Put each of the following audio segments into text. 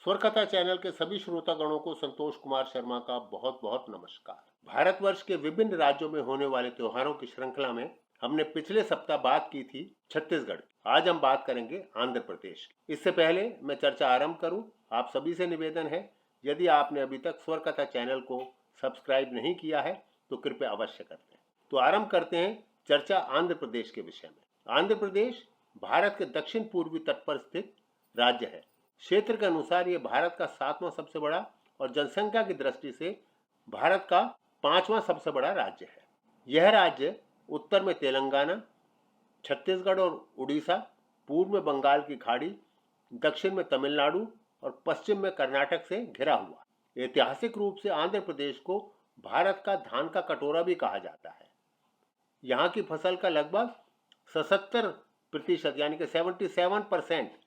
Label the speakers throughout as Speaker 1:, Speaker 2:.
Speaker 1: स्वरकथा channel के सभी श्रोतागणों को संतोष कुमार शर्मा का बहुत बहुत नमस्कार। भारतवर्ष के विभिन्न राज्यों में होने वाले त्योहारों की श्रृंखला में हमने पिछले सप्ताह बात की थी छत्तीसगढ़ की। आज हम बात करेंगे आंध्र प्रदेश की। इससे पहले मैं चर्चा आरंभ करूं, आप सभी से निवेदन है, यदि आपने अभी तक स्वरकथा चैनल को सब्सक्राइब नहीं किया है तो कृपया अवश्य कर दें। तो आरंभ करते हैं चर्चा आंध्र प्रदेश के विषय में। आंध्र प्रदेश भारत के दक्षिण पूर्वी तट पर स्थित राज्य है। क्षेत्र के अनुसार यह भारत का 7वां सबसे बड़ा और जनसंख्या की दृष्टि से भारत का 5वां सबसे बड़ा राज्य है। यह राज्य उत्तर में तेलंगाना, छत्तीसगढ़ और उड़ीसा, पूर्व में बंगाल की खाड़ी, दक्षिण में तमिलनाडु और पश्चिम में कर्नाटक से घिरा हुआ। ऐतिहासिक रूप से आंध्र प्रदेश को भारत का धान का कटोरा भी कहा जाता है। यहाँ की फसल का लगभग 77% यानी कि 77%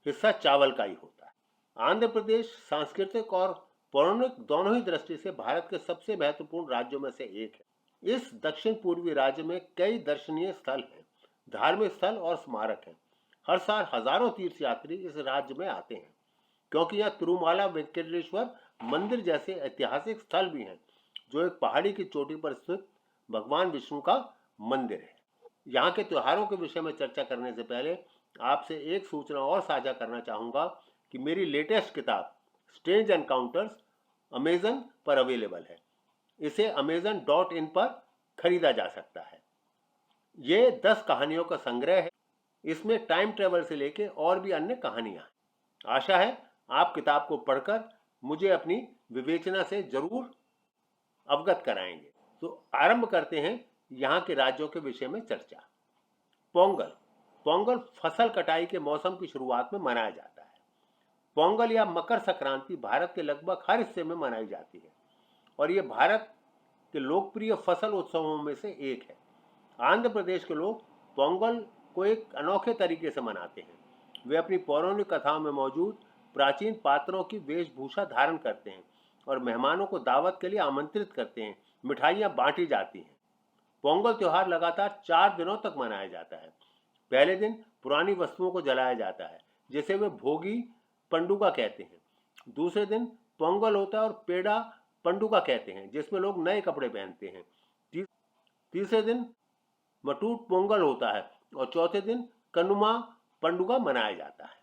Speaker 1: हिस्सा चावल का ही होता है। आंध्र प्रदेश सांस्कृतिक और पौराणिक दोनों ही दृष्टि से भारत के सबसे महत्वपूर्ण राज्यों में से एक है। इस दक्षिण पूर्वी राज्य में कई दर्शनीय स्थल हैं, धार्मिक स्थल और स्मारक हैं। हर साल हजारों तीर्थयात्री इस राज्य में आते हैं, क्योंकि यहाँ तिरुमाला वेंकटेश्वर मंदिर जैसे ऐतिहासिक स्थल भी हैं, जो एक पहाड़ी की चोटी पर स्थित भगवान विष्णु का मंदिर है। यहाँ के त्योहारों के विषय में चर्चा करने से पहले आपसे एक सूचना और साझा करना चाहूँगा कि मेरी लेटेस्ट किताब स्ट्रेंज एनकाउंटर्स अमेजन पर अवेलेबल है। इसे amazon.in पर खरीदा जा सकता है। ये 10 कहानियों का संग्रह है। इसमें टाइम ट्रेवल से लेकर और भी अन्य कहानियां हैं। आशा है आप किताब को पढ़कर मुझे अपनी विवेचना से जरूर अवगत कराएंगे। तो आरंभ करते हैं यहाँ के राज्यों के विषय में चर्चा। पोंगल। पोंगल फसल कटाई के मौसम की शुरुआत में मनाया जाता है। पोंगल या मकर संक्रांति भारत के लगभग हर हिस्से में मनाई जाती है और ये भारत के लोकप्रिय फसल उत्सवों में से एक है। आंध्र प्रदेश के लोग पोंगल को एक अनोखे तरीके से मनाते हैं। वे अपनी पौराणिक कथाओं में मौजूद प्राचीन पात्रों की वेशभूषा धारण करते हैं और मेहमानों को दावत के लिए आमंत्रित करते हैं। मिठाइयाँ बांटी जाती हैं। पोंगल त्योहार लगातार 4 दिनों तक मनाया जाता है। पहले दिन पुरानी वस्तुओं को जलाया जाता है, जिसे वे भोगी पंडुगा कहते हैं। दूसरे दिन पोंगल होता है और पेड़ा पंडुगा कहते हैं, जिसमें लोग नए कपड़े पहनते हैं। तीसरे दिन मटूट पोंगल होता है और चौथे दिन कनुमा पंडुगा मनाया जाता है।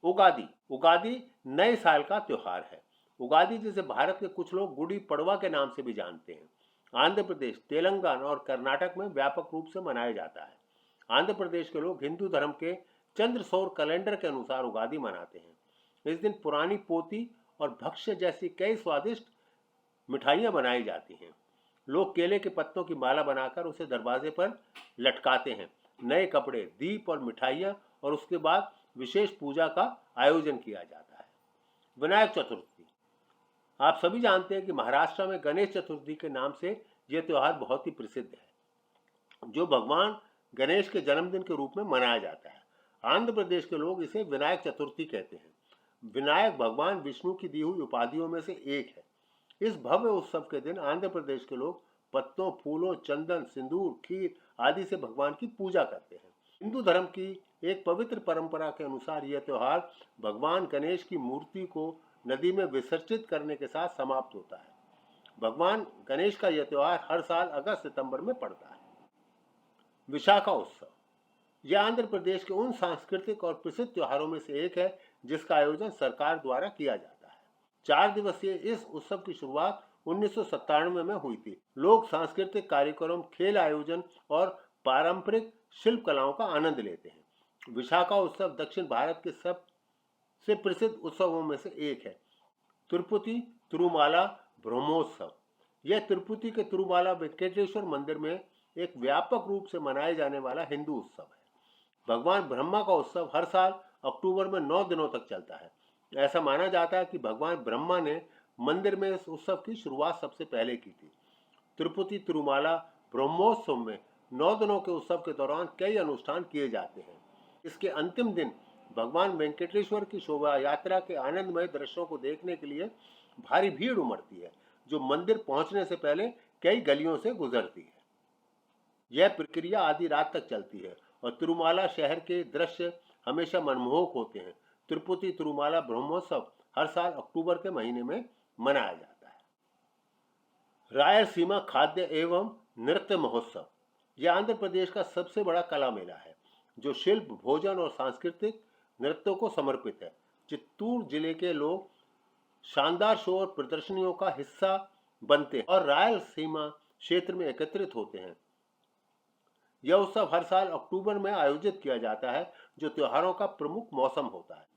Speaker 1: उगादि। उगादि नए साल का त्योहार है। उगादि जिसे भारत के कुछ लोग गुड़ी पड़वा के नाम से भी जानते हैं, आंध्र प्रदेश, तेलंगाना और कर्नाटक में व्यापक रूप से मनाया जाता है। आंध्र प्रदेश के लोग हिंदू धर्म के चंद्र सौर कैलेंडर के अनुसार उगादि मनाते हैं। इस दिन पुरानी पोती और भक्ष्य जैसी कई स्वादिष्ट मिठाइयाँ बनाई जाती हैं। लोग केले के पत्तों की माला बनाकर उसे दरवाजे पर लटकाते हैं। नए कपड़े, दीप और मिठाइयाँ और उसके बाद विशेष पूजा का आयोजन किया जाता है। विनायक चतुर्थी। आप सभी जानते हैं कि महाराष्ट्र में गणेश चतुर्थी के नाम से यह त्यौहार बहुत ही प्रसिद्ध है, जो भगवान गणेश के जन्मदिन के रूप में मनाया जाता है। आंध्र प्रदेश के लोग इसे विनायक चतुर्थी कहते हैं। विनायक भगवान विष्णु की दी हुई उपाधियों में से एक है। इस भव्य उत्सव के दिन आंध्र प्रदेश के लोग पत्तों, फूलों, चंदन, सिंदूर, खीर आदि से भगवान की पूजा करते हैं। हिंदू धर्म की एक पवित्र परंपरा के अनुसार यह त्यौहार भगवान गणेश की मूर्ति को नदी में विसर्जित करने के साथ समाप्त होता है। भगवान गणेश का यह त्यौहार हर साल अगस्त सितंबर में पड़ता है। विशाखा उत्सव। यह आंध्र प्रदेश के उन सांस्कृतिक और प्रसिद्ध त्योहारों में से एक है जिसका आयोजन सरकार द्वारा किया जाता है। 4 दिवसीय इस उत्सव की शुरुआत 1997 में हुई थी। लोग सांस्कृतिक कार्यक्रम, खेल आयोजन और पारंपरिक शिल्प कलाओं का आनंद लेते हैं। विशाखा उत्सव दक्षिण भारत के सबसे प्रसिद्ध उत्सवों में से एक है। तिरुपति तिरुमाला ब्रह्मोत्सव। यह तिरुपति के तिरुमाला वेंकटेश्वर मंदिर में एक व्यापक रूप से मनाए जाने वाला हिंदू उत्सव है। भगवान ब्रह्मा का उत्सव हर साल अक्टूबर में 9 दिनों तक चलता है। ऐसा माना जाता है कि भगवान ब्रह्मा ने मंदिर में इस उत्सव की शुरुआत सबसे पहले की थी। तिरुपति तिरुमाला ब्रह्मोत्सव में 9 दिनों के उत्सव के दौरान कई अनुष्ठान किए जाते हैं। इसके अंतिम दिन भगवान वेंकटेश्वर की शोभा यात्रा के आनंदमय दृश्यों को देखने के लिए भारी भीड़ उमड़ती है, जो मंदिर पहुंचने से पहले कई गलियों से गुजरती है। यह प्रक्रिया आधी रात तक चलती है और तिरुमाला शहर के दृश्य हमेशा मनमोहक होते हैं। तिरुपति तिरुमाला ब्रह्मोत्सव हर साल अक्टूबर के महीने में मनाया जाता है। रायलसीमा खाद्य एवं नृत्य महोत्सव यह आंध्र प्रदेश का सबसे बड़ा कला मेला है, जो शिल्प, भोजन और सांस्कृतिक नृत्यों को समर्पित है। चित्तूर जिले के लोग शानदार शो और प्रदर्शनियों का हिस्सा बनते हैं और रायलसीमा क्षेत्र में एकत्रित होते हैं। यह उत्सव हर साल अक्टूबर में आयोजित किया जाता है, जो त्योहारों का प्रमुख मौसम होता है।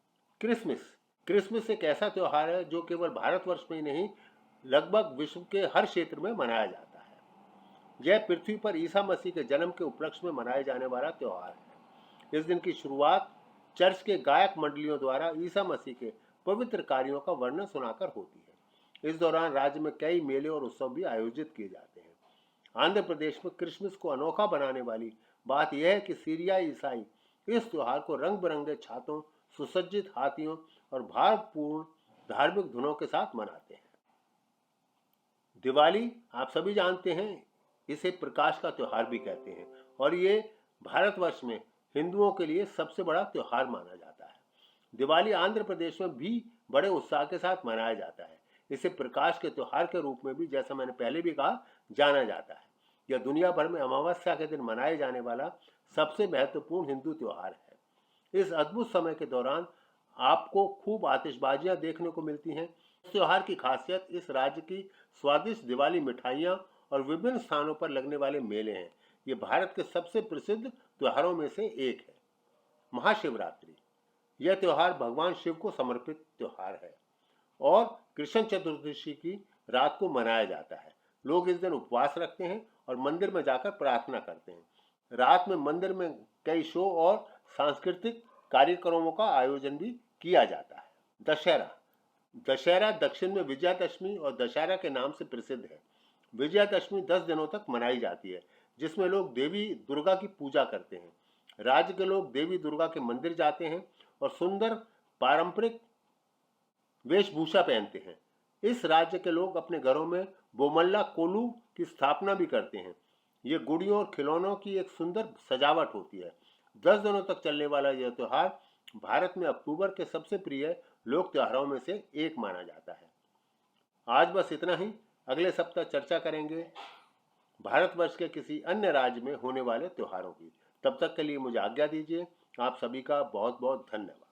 Speaker 1: क्रिसमस क्रिसमस एक ऐसा त्योहार है जो केवल भारतवर्ष में ही नहीं, लगभग विश्व के हर क्षेत्र में मनाया जाता है। यह पृथ्वी पर ईसा मसीह के जन्म के उपलक्ष्य में मनाए जाने वाला त्योहार है। इस दिन की शुरुआत चर्च के गायक मंडलियों द्वारा ईसा मसीह के पवित्र कार्यों का वर्णन सुनाकर होती है। इस दौरान राज्य में कई मेले और उत्सव भी आयोजित किए जाते हैं। आंध्र प्रदेश में क्रिसमस को अनोखा बनाने वाली बात यह है कि सीरियाई ईसाई इस त्योहार को रंग बिरंगे छातों, सुसज्जित हाथियों और भावपूर्ण धार्मिक धुनों के साथ मनाते हैं। दिवाली आप सभी जानते हैं, इसे प्रकाश का त्योहार भी कहते हैं और ये भारतवर्ष में हिंदुओं के लिए सबसे बड़ा त्योहार माना जाता है। दिवाली आंध्र प्रदेश में भी बड़े उत्साह के साथ मनाया जाता है। इसे प्रकाश के त्योहार के रूप में भी, जैसा मैंने पहले भी कहा, जाना जाता है। यह दुनिया भर में अमावस्या के दिन मनाए जाने वाला सबसे महत्वपूर्ण हिंदू त्योहार है। इस अद्भुत समय के दौरान आपको खूब आतिशबाजियां देखने को मिलती हैं। इस त्योहार की खासियत इस राज्य की स्वादिष्ट दिवाली मिठाइयां और विभिन्न स्थानों पर लगने वाले मेले हैं। ये भारत के सबसे प्रसिद्ध त्योहारों में से एक है। महाशिवरात्रि यह त्योहार भगवान शिव को समर्पित त्योहार है और कृष्ण चतुर्दशी की रात को मनाया जाता है। लोग इस दिन उपवास रखते हैं और मंदिर में जाकर प्रार्थना करते हैं। रात में मंदिर में कई शो और सांस्कृतिक कार्यक्रमों का आयोजन भी किया जाता है। दशहरा दक्षिण में विजयादशमी और दशहरा के नाम से प्रसिद्ध है। विजयादशमी 10 दिनों तक मनाई जाती है, जिसमें लोग देवी दुर्गा की पूजा करते हैं। राज्य के लोग देवी दुर्गा के मंदिर जाते हैं और सुंदर पारंपरिक वेशभूषा पहनते हैं। इस राज्य के लोग अपने घरों में बोमल्ला कोलू की स्थापना भी करते हैं। ये गुड़ियों और खिलौनों की एक सुंदर सजावट होती है। 10 दिनों तक चलने वाला यह त्योहार भारत में अक्टूबर के सबसे प्रिय लोक त्योहारों में से एक माना जाता है। आज बस इतना ही। अगले सप्ताह चर्चा करेंगे भारतवर्ष के किसी अन्य राज्य में होने वाले त्योहारों की। तब तक के लिए मुझे आज्ञा दीजिए। आप सभी का बहुत बहुत धन्यवाद।